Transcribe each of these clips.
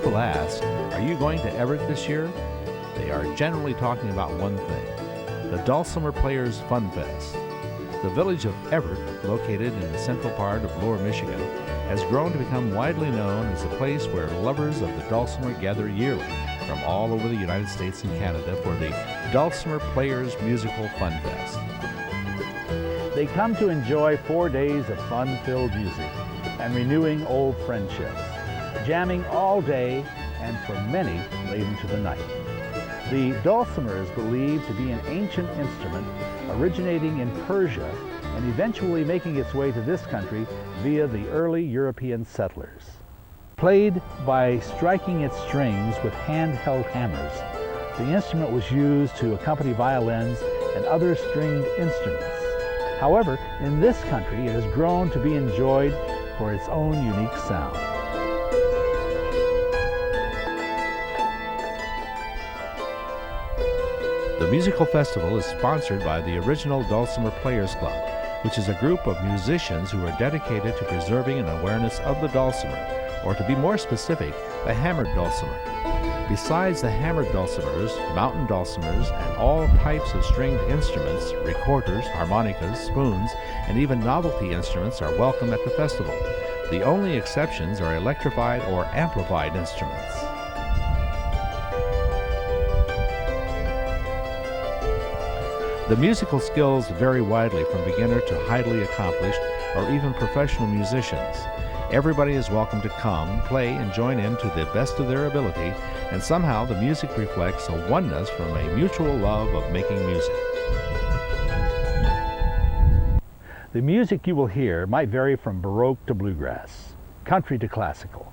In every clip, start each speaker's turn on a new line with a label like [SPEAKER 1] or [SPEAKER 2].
[SPEAKER 1] people ask, are you going to Evart this year? They are generally talking about one thing, the Dulcimer Players Funfest. The village of Evart, located in the central part of Lower Michigan, has grown to become widely known as a place where lovers of the dulcimer gather yearly from all over the United States and Canada for the Dulcimer Players Musical Funfest.
[SPEAKER 2] They come to enjoy 4 days of fun-filled music and renewing old friendships, jamming all day and for many late into the night. The dulcimer is believed to be an ancient instrument originating in Persia and eventually making its way to this country via the early European settlers. Played by striking its strings with handheld hammers, the instrument was used to accompany violins and other stringed instruments. However, in this country it has grown to be enjoyed for its own unique sound.
[SPEAKER 1] The musical festival is sponsored by the original Dulcimer Players Club, which is a group of musicians who are dedicated to preserving an awareness of the dulcimer, or to be more specific, the hammered dulcimer. Besides the hammered dulcimers, mountain dulcimers, and all types of stringed instruments, recorders, harmonicas, spoons, and even novelty instruments are welcome at the festival. The only exceptions are electrified or amplified instruments. The musical skills vary widely from beginner to highly accomplished or even professional musicians. Everybody is welcome to come, play, and join in to the best of their ability, and somehow the music reflects a oneness from a mutual love of making music.
[SPEAKER 2] The music you will hear might vary from Baroque to bluegrass, country to classical,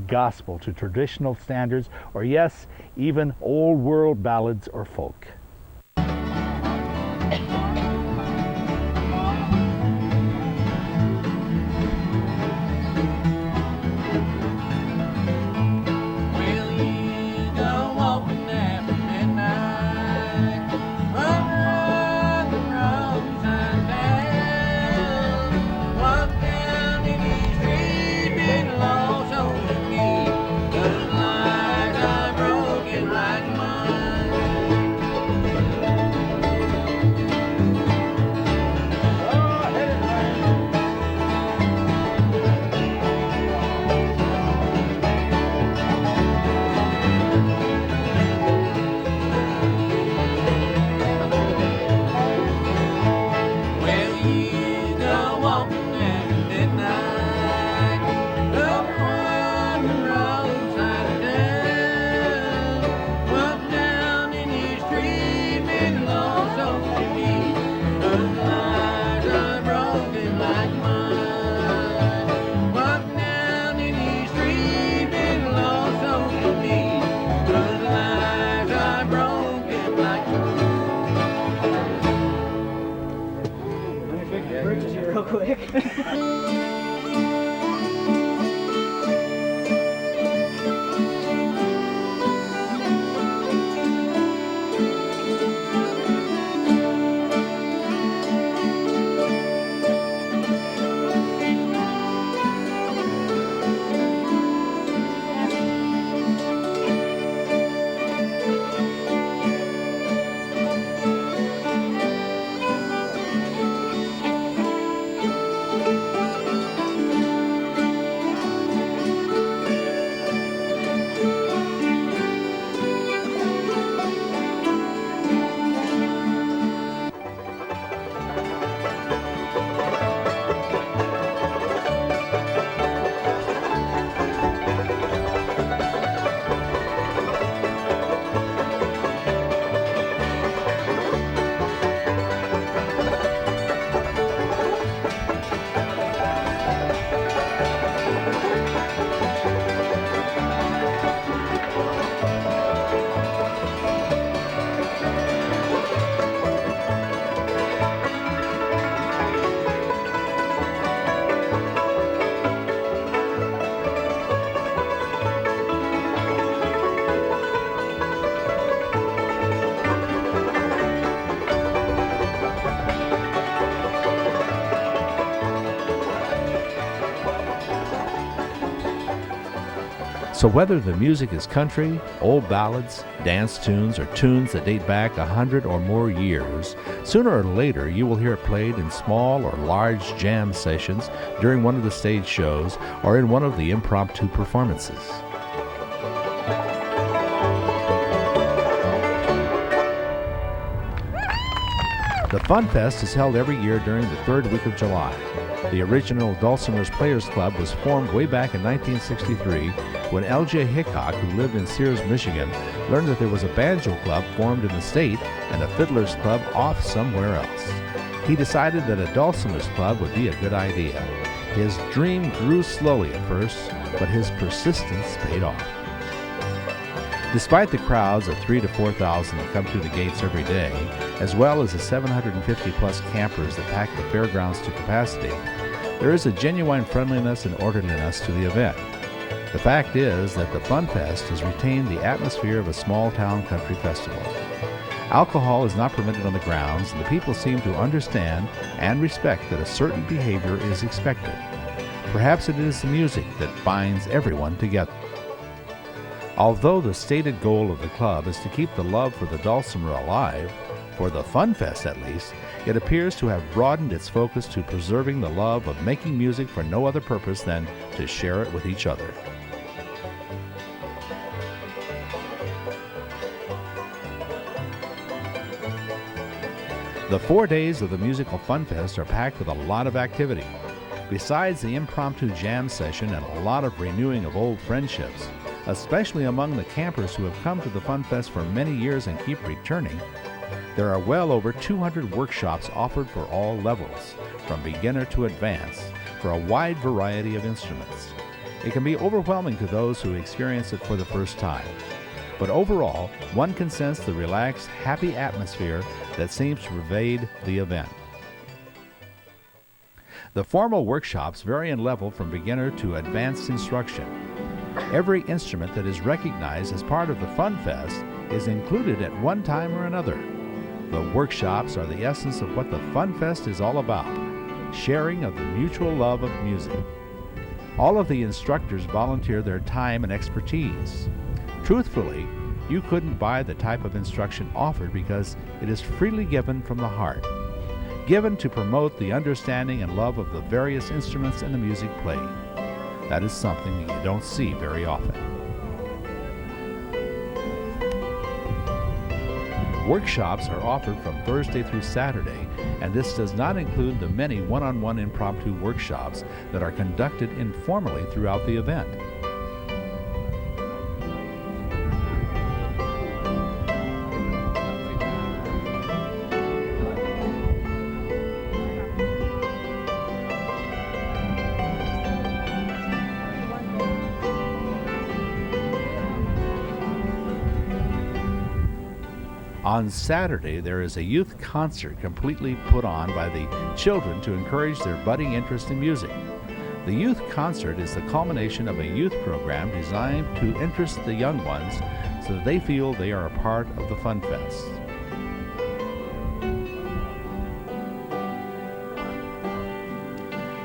[SPEAKER 2] gospel to traditional standards, or yes, even old world ballads or folk.
[SPEAKER 3] Real quick.
[SPEAKER 1] So whether the music is country, old ballads, dance tunes, or tunes that date back 100 or more years, sooner or later you will hear it played in small or large jam sessions during one of the stage shows or in one of the impromptu performances. The FunFest is held every year during the third week of July. The original Dulcimers Players Club was formed way back in 1963 when L.J. Hickok, who lived in Sears, Michigan, learned that there was a banjo club formed in the state and a fiddler's club off somewhere else. He decided that a Dulcimers Club would be a good idea. His dream grew slowly at first, but his persistence paid off. Despite the crowds of 3,000 to 4,000 that come through the gates every day, as well as the 750-plus campers that pack the fairgrounds to capacity, there is a genuine friendliness and orderliness to the event. The fact is that the FunFest has retained the atmosphere of a small-town country festival. Alcohol is not permitted on the grounds, and the people seem to understand and respect that a certain behavior is expected. Perhaps it is the music that binds everyone together. Although the stated goal of the club is to keep the love for the Dulcimer alive, for the FunFest at least, it appears to have broadened its focus to preserving the love of making music for no other purpose than to share it with each other. The 4 days of the musical FunFest are packed with a lot of activity. Besides the impromptu jam session and a lot of renewing of old friendships, especially among the campers who have come to the FunFest for many years and keep returning, there are well over 200 workshops offered for all levels, from beginner to advanced, for a wide variety of instruments. It can be overwhelming to those who experience it for the first time, but overall, one can sense the relaxed, happy atmosphere that seems to pervade the event. The formal workshops vary in level from beginner to advanced instruction. Every instrument that is recognized as part of the FunFest is included at one time or another. The workshops are the essence of what the FunFest is all about, sharing of the mutual love of music. All of the instructors volunteer their time and expertise. Truthfully, you couldn't buy the type of instruction offered because it is freely given from the heart, given to promote the understanding and love of the various instruments and the music played. That is something that you don't see very often. Workshops are offered from Thursday through Saturday, and this does not include the many one-on-one impromptu workshops that are conducted informally throughout the event. On Saturday, there is a youth concert completely put on by the children to encourage their budding interest in music. The youth concert is the culmination of a youth program designed to interest the young ones so that they feel they are a part of the FunFest.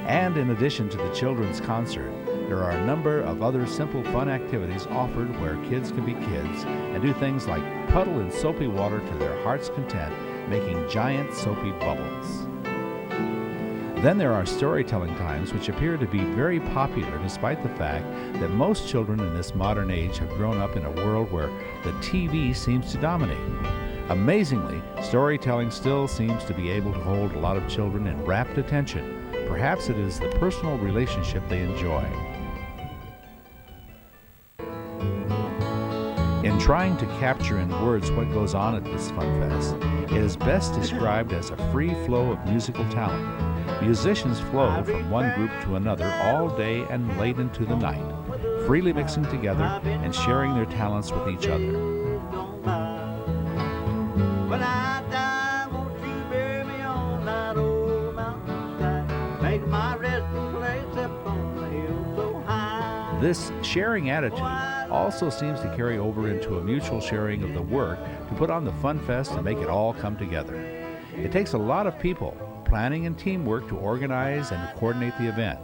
[SPEAKER 1] And in addition to the children's concert, there are a number of other simple fun activities offered where kids can be kids and do things like puddle in soapy water to their heart's content, making giant soapy bubbles. Then there are storytelling times which appear to be very popular despite the fact that most children in this modern age have grown up in a world where the TV seems to dominate. Amazingly, storytelling still seems to be able to hold a lot of children in rapt attention. Perhaps it is the personal relationship they enjoy. In trying to capture in words what goes on at this FunFest, it is best described as a free flow of musical talent. Musicians flow from one group to another all day and late into the night, freely mixing together and sharing their talents with each other.
[SPEAKER 4] When I die, won't you bury me on that old mountainside? Make my resting place up on the hill so high.
[SPEAKER 1] This sharing attitude also seems to carry over into a mutual sharing of the work to put on the FunFest and make it all come together. It takes a lot of people, planning and teamwork to organize and coordinate the event.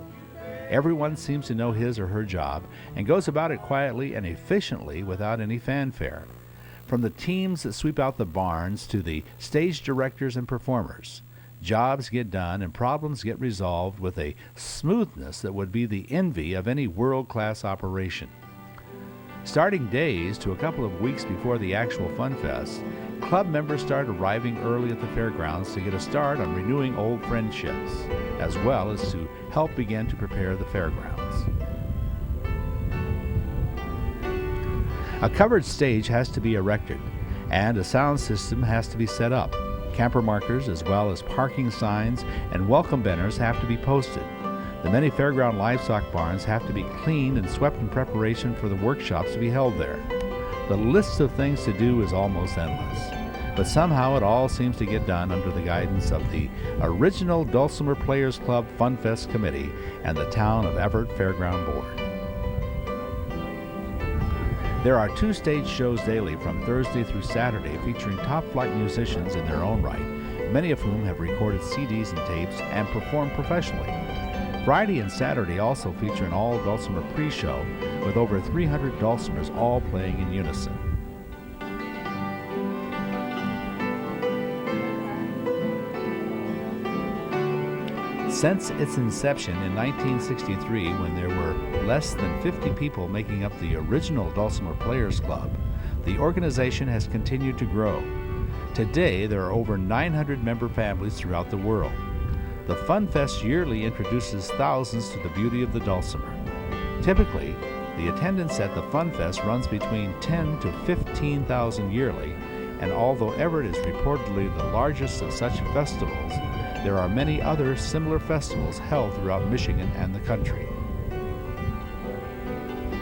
[SPEAKER 1] Everyone seems to know his or her job and goes about it quietly and efficiently without any fanfare. From the teams that sweep out the barns to the stage directors and performers, jobs get done and problems get resolved with a smoothness that would be the envy of any world-class operation. Starting days to a couple of weeks before the actual funfest, club members start arriving early at the fairgrounds to get a start on renewing old friendships, as well as to help begin to prepare the fairgrounds. A covered stage has to be erected, and a sound system has to be set up. Camper markers, as well as parking signs and welcome banners, have to be posted. The many fairground livestock barns have to be cleaned and swept in preparation for the workshops to be held there. The list of things to do is almost endless, but somehow it all seems to get done under the guidance of the original Dulcimer Players Club Funfest Committee and the Town of Evart Fairground Board. There are 2 stage shows daily from Thursday through Saturday featuring top-flight musicians in their own right, many of whom have recorded CDs and tapes and performed professionally. Friday and Saturday also feature an all-Dulcimer pre-show with over 300 Dulcimers all playing in unison. Since its inception in 1963, when there were less than 50 people making up the original Dulcimer Players Club, the organization has continued to grow. Today, there are over 900 member families throughout the world. The Funfest yearly introduces thousands to the beauty of the Dulcimer. Typically, the attendance at the Funfest runs between 10 to 15,000 yearly, and although Evart is reportedly the largest of such festivals, there are many other similar festivals held throughout Michigan and the country.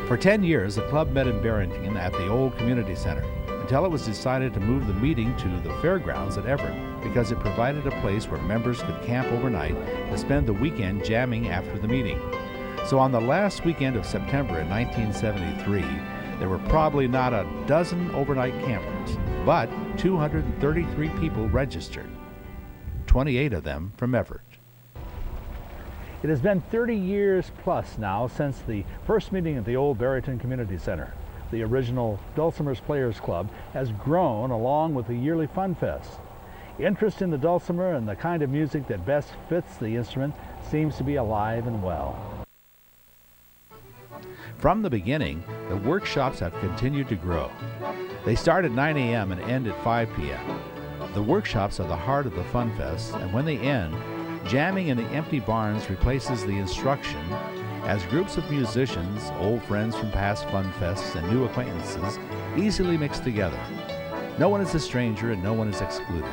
[SPEAKER 1] For 10 years, the club met in Barrington at the old community center, until it was decided to move the meeting to the fairgrounds at Evart because it provided a place where members could camp overnight to spend the weekend jamming after the meeting. So on the last weekend of September in 1973, there were probably not a dozen overnight campers, but 233 people registered, 28 of them from Evart.
[SPEAKER 2] It has been 30 years plus now since the first meeting at the old Barrington Community Center. The original Dulcimer Players Club has grown along with the yearly Funfest. Interest in the Dulcimer and the kind of music that best fits the instrument seems to be alive and well.
[SPEAKER 1] From the beginning, the workshops have continued to grow. They start at 9 a.m. and end at 5 p.m. The workshops are the heart of the Funfest, and when they end, jamming in the empty barns replaces the instruction as groups of musicians, old friends from past Funfests, and new acquaintances easily mix together. No one is a stranger and no one is excluded.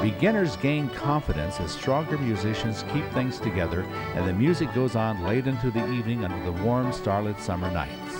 [SPEAKER 1] Beginners gain confidence as stronger musicians keep things together, and the music goes on late into the evening under the warm, starlit summer nights.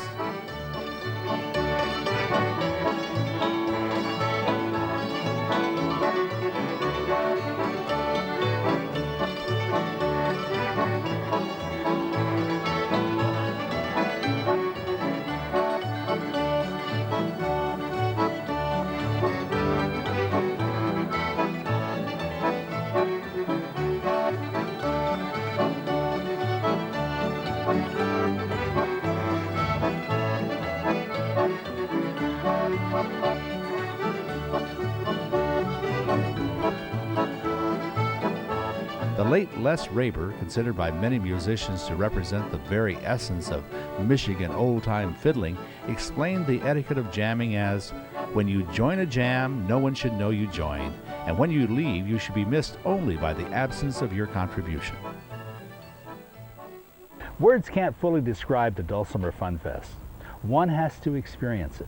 [SPEAKER 1] The late Les Raber, considered by many musicians to represent the very essence of Michigan old-time fiddling, explained the etiquette of jamming as, "When you join a jam, no one should know you joined, and when you leave, you should be missed only by the absence of your contribution."
[SPEAKER 2] Words can't fully describe the Dulcimer Funfest. One has to experience it.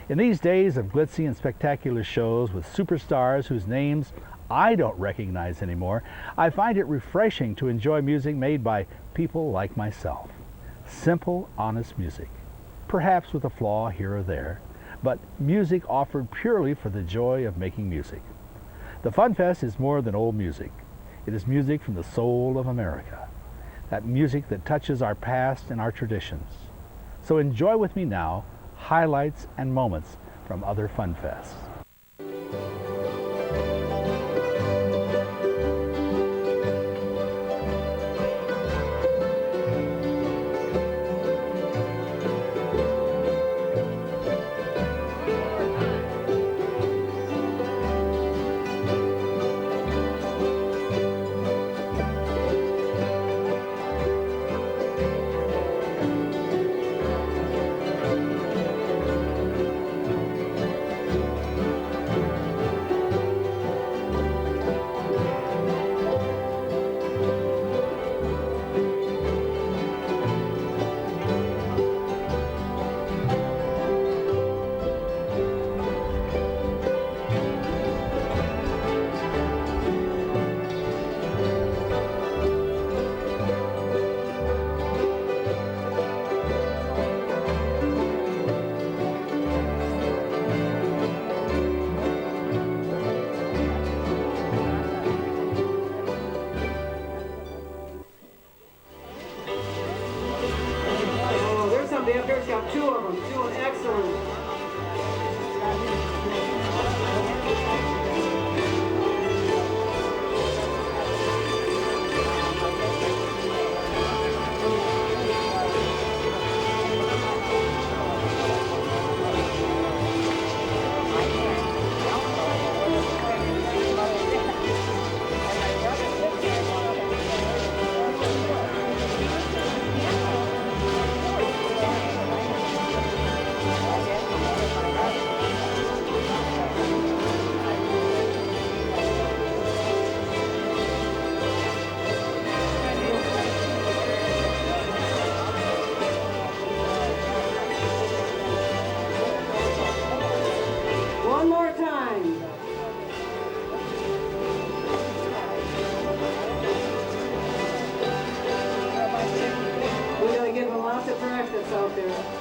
[SPEAKER 2] In these days of glitzy and spectacular shows with superstars whose names I don't recognize anymore, I find it refreshing to enjoy music made by people like myself. Simple, honest music, perhaps with a flaw here or there, but music offered purely for the joy of making music. The Funfest is more than old music. It is music from the soul of America, that music that touches our past and our traditions. So enjoy with me now highlights and moments from other Funfests.
[SPEAKER 3] out there.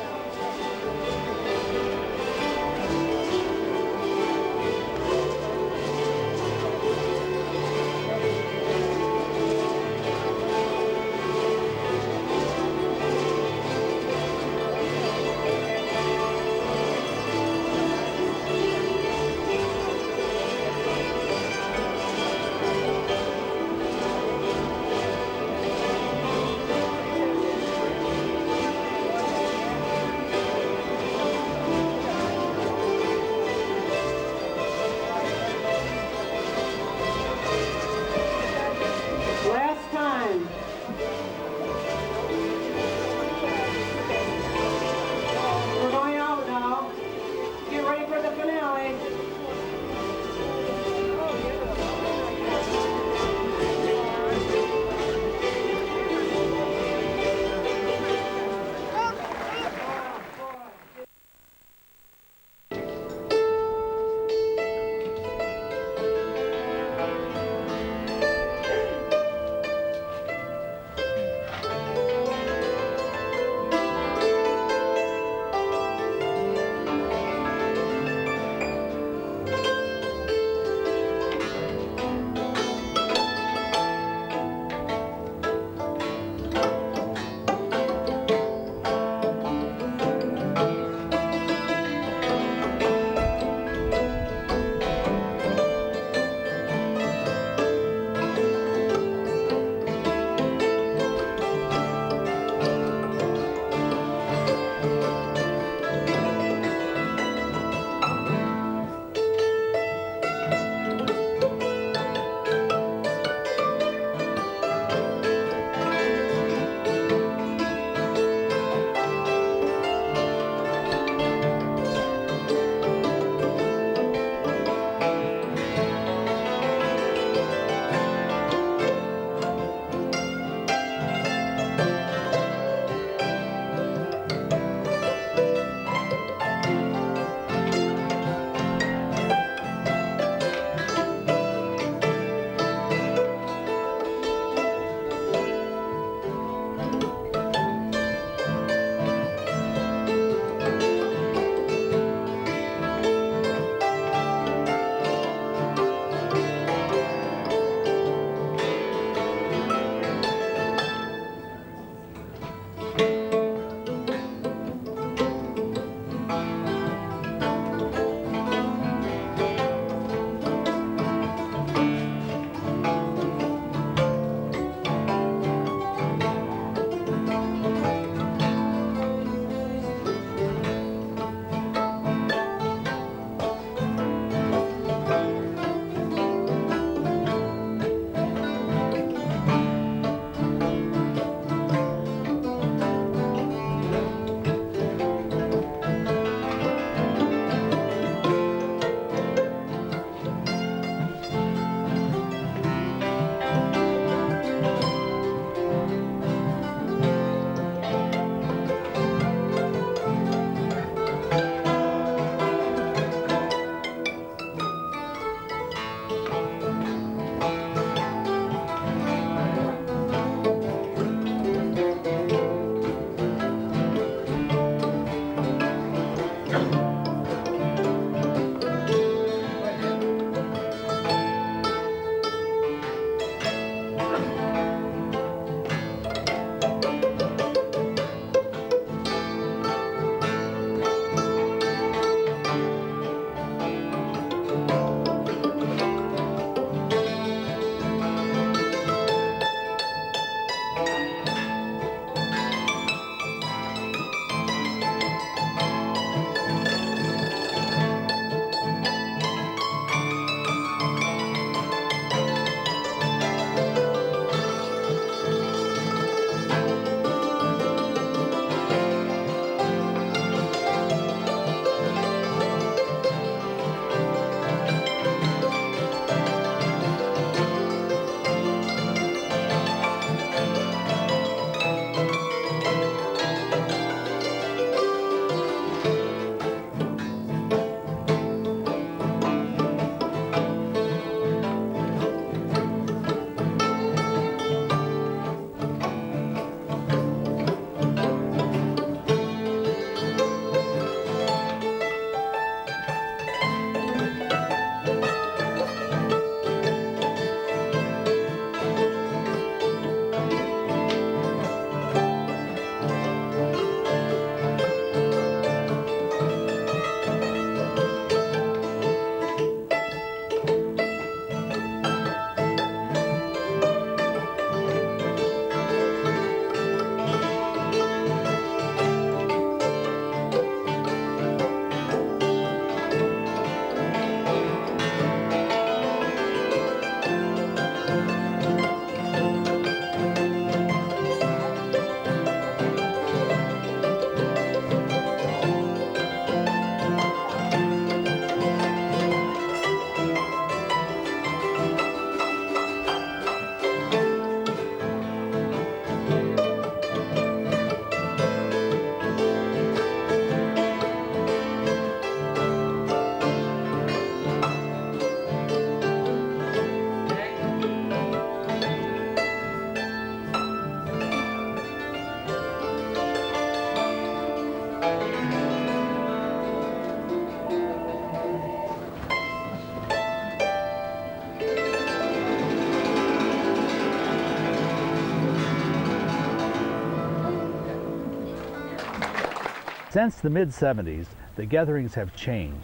[SPEAKER 2] Since the mid-70s, the gatherings have changed.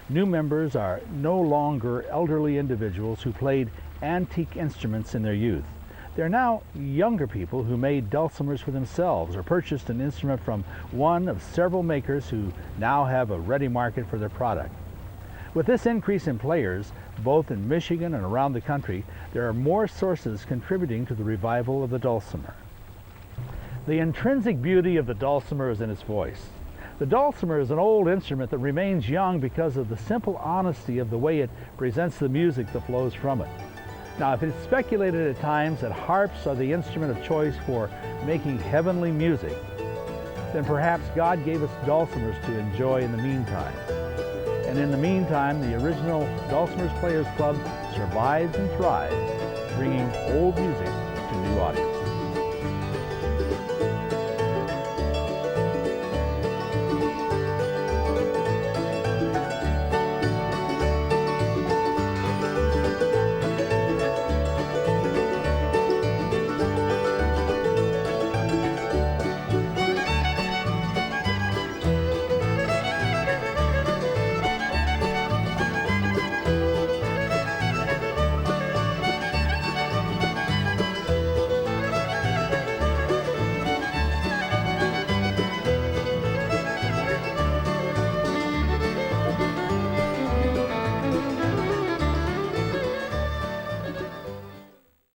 [SPEAKER 2] New members are no longer elderly individuals who played antique instruments in their youth. They're now younger people who made dulcimers for themselves or purchased an instrument from one of several makers who now have a ready market for their product. With this increase in players, both in Michigan and around the country, there are more sources contributing to the revival of the dulcimer. The intrinsic beauty of the dulcimer is in its voice. The dulcimer is an old instrument that remains young because of the simple honesty of the way it presents the music that flows from it. Now, if it's speculated at times that harps are the instrument of choice for making heavenly music, then perhaps God gave us dulcimers to enjoy in the meantime. And in the meantime, the original Dulcimer Players Club survives and thrives, bringing old music to new audiences.